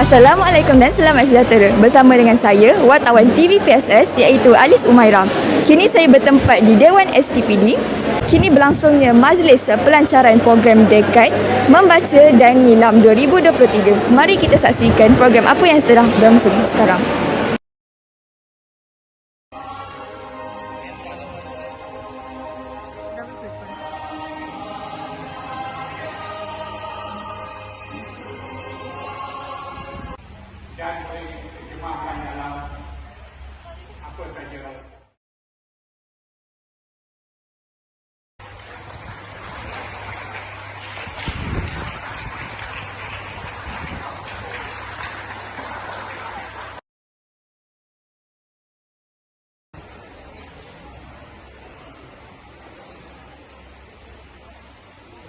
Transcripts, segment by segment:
Assalamualaikum dan selamat sejahtera. Bersama dengan saya, wartawan TV PSS iaitu Alis Umairah. Kini saya bertempat di Dewan STPD. Kini berlangsungnya majlis pelancaran program Dekad Membaca dan Nilam 2023. Mari kita saksikan program apa yang sedang berlangsung sekarang. Dan boleh diterjemahkan dalam apa saja.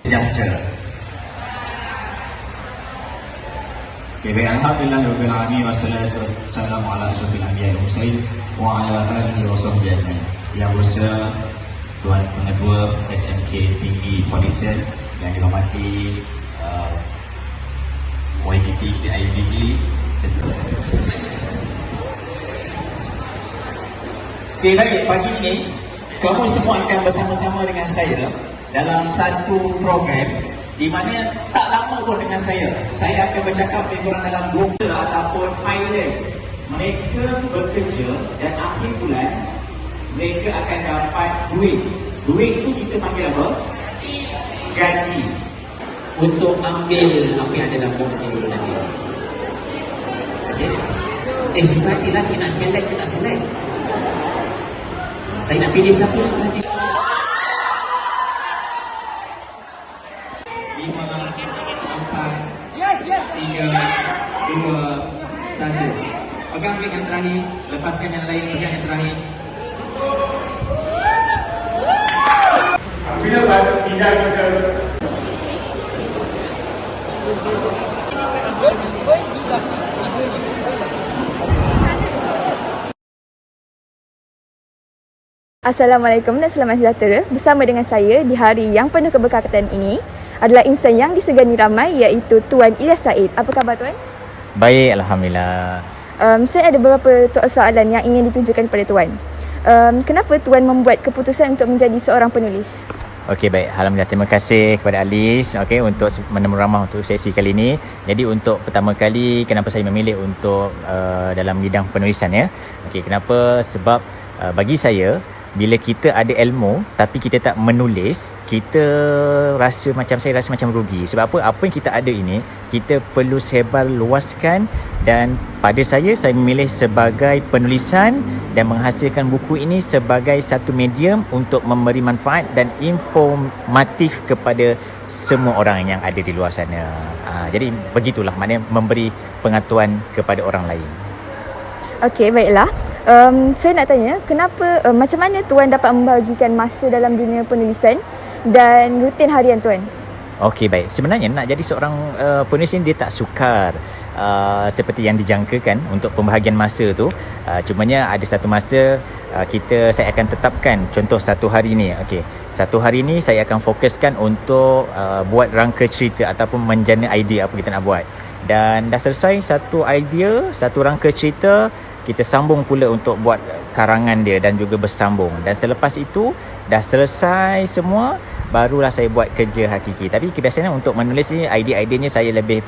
Sejahtera. Okay, baik. Alhamdulillah Rabbil Alamin wassalatu wassalamu ala asyrafil anbiya'i wal mursalin wa ala alihi wa sahbihi ajma'in. Yang bersedia Tuan Pengetua SMK Tinggi Foundation yang dihormati YPP IPG. Okay, baik. Pagi ini kamu semua akan bersama-sama dengan saya dalam satu program di mana tak lama pun dengan saya akan bercakap lebih kurang dalam 2 ataupun pilot. Mereka bekerja dan akhir bulan mereka akan dapat duit. Duit itu kita panggil apa? Gaji. Untuk ambil apa yang ada dalam box ni nanti. Okay. Simpatilah saya nak select ke tak select. Saya nak pilih siapa nanti. 5, 4, 3, 2, 1. Pegang klik yang terakhir, lepaskan yang lain, pegang yang terakhir. Bila baru tidak kita Assalamualaikum dan selamat sejahtera. Bersama dengan saya di hari yang penuh keberkatan ini adalah insan yang disegani ramai iaitu Tuan Ilyas Said. Apa khabar Tuan? Baik, Alhamdulillah. Saya ada beberapa soalan yang ingin ditujukan kepada Tuan. Kenapa Tuan membuat keputusan untuk menjadi seorang penulis? Okey, baik. Alhamdulillah, terima kasih kepada Alis untuk menemu ramah untuk sesi kali ini. Jadi untuk pertama kali kenapa saya memilih untuk dalam bidang penulisan ya. Okey, kenapa? Sebab bagi saya bila kita ada ilmu tapi kita tak menulis, saya rasa macam rugi. Sebab apa yang kita ada ini kita perlu sebar luaskan, dan pada saya memilih sebagai penulisan dan menghasilkan buku ini sebagai satu medium untuk memberi manfaat dan informatif kepada semua orang yang ada di luar sana. Jadi begitulah maknanya memberi pengetahuan kepada orang lain. Okey, baiklah. Saya nak tanya, macam mana Tuan dapat membahagikan masa dalam dunia penulisan dan rutin harian Tuan? Okey, baik. Sebenarnya nak jadi seorang penulis ini dia tak sukar seperti yang dijangkakan untuk pembahagian masa tu. Cumanya ada satu masa saya akan tetapkan, contoh satu hari ni. Okey, satu hari ni saya akan fokuskan untuk buat rangka cerita ataupun menjana idea apa kita nak buat. Dan dah selesai satu idea, satu rangka cerita, kita sambung pula untuk buat karangan dia dan juga bersambung. Dan selepas itu dah selesai semua, barulah saya buat kerja hakiki. Tapi kebiasaannya untuk menulis ni, idea-ideanya saya lebih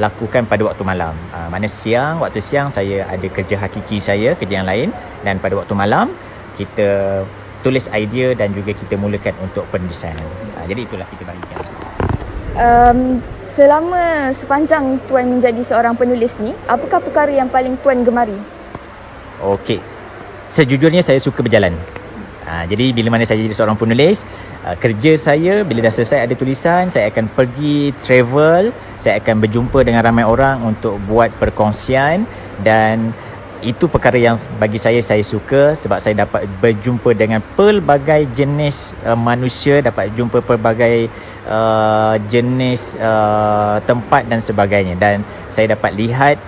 lakukan pada waktu malam. Mana waktu siang saya ada kerja hakiki saya, kerja yang lain, dan pada waktu malam kita tulis idea dan juga kita mulakan untuk penulisan. Jadi itulah kita bagikan. Selama sepanjang Tuan menjadi seorang penulis ni, apakah perkara yang paling Tuan gemari? Okey, sejujurnya saya suka berjalan. Jadi bila mana saya jadi seorang penulis, kerja saya bila dah selesai ada tulisan, saya akan pergi travel, saya akan berjumpa dengan ramai orang untuk buat perkongsian, dan itu perkara yang bagi saya suka sebab saya dapat berjumpa dengan pelbagai jenis manusia, dapat jumpa pelbagai jenis tempat dan sebagainya, dan saya dapat lihat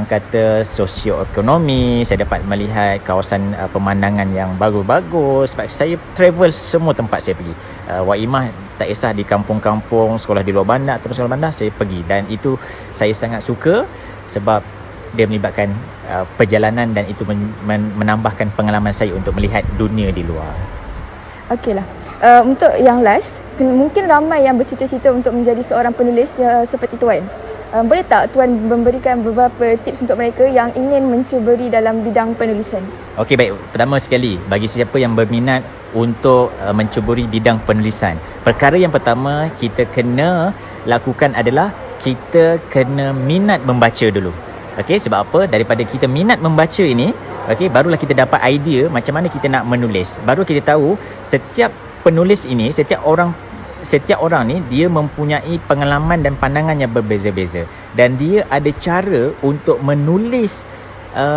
kata sosioekonomi, saya dapat melihat kawasan pemandangan yang bagus-bagus sebab saya travel semua tempat saya pergi. Waimah tak kisah di kampung-kampung, sekolah di luar bandar atau sekolah bandar, saya pergi, dan itu saya sangat suka sebab dia melibatkan perjalanan dan itu menambahkan pengalaman saya untuk melihat dunia di luar. Okeylah. Untuk yang last, mungkin ramai yang bercita-cita untuk menjadi seorang penulis seperti Tuan. Boleh tak Tuan memberikan beberapa tips untuk mereka yang ingin mencuburi dalam bidang penulisan? Okey, baik. Pertama sekali, bagi sesiapa yang berminat untuk mencuburi bidang penulisan, perkara yang pertama kita kena lakukan adalah kita kena minat membaca dulu. Okey, sebab apa? Daripada kita minat membaca ini, okey, barulah kita dapat idea macam mana kita nak menulis. Baru kita tahu setiap penulis ini, setiap orang ni dia mempunyai pengalaman dan pandangan yang berbeza-beza, dan dia ada cara untuk menulis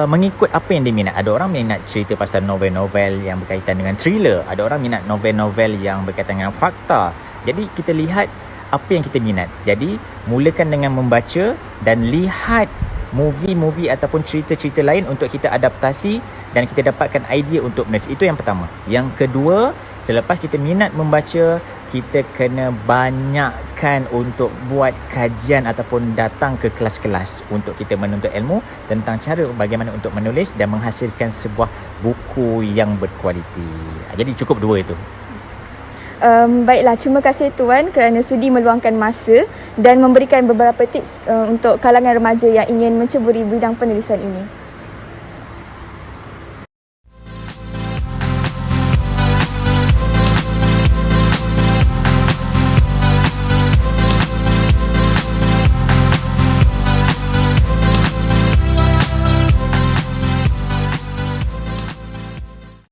mengikut apa yang dia minat. Ada orang minat cerita pasal novel-novel yang berkaitan dengan thriller, ada orang minat novel-novel yang berkaitan dengan fakta. Jadi kita lihat apa yang kita minat. Jadi mulakan dengan membaca dan lihat movie-movie ataupun cerita-cerita lain untuk kita adaptasi dan kita dapatkan idea untuk menulis. Itu yang pertama. Yang kedua, selepas kita minat membaca, kita kena banyakkan untuk buat kajian ataupun datang ke kelas-kelas untuk kita menuntut ilmu tentang cara bagaimana untuk menulis dan menghasilkan sebuah buku yang berkualiti. Jadi cukup dua itu. Baiklah, terima kasih Tuan kerana sudi meluangkan masa dan memberikan beberapa tips untuk kalangan remaja yang ingin menceburi bidang penulisan ini.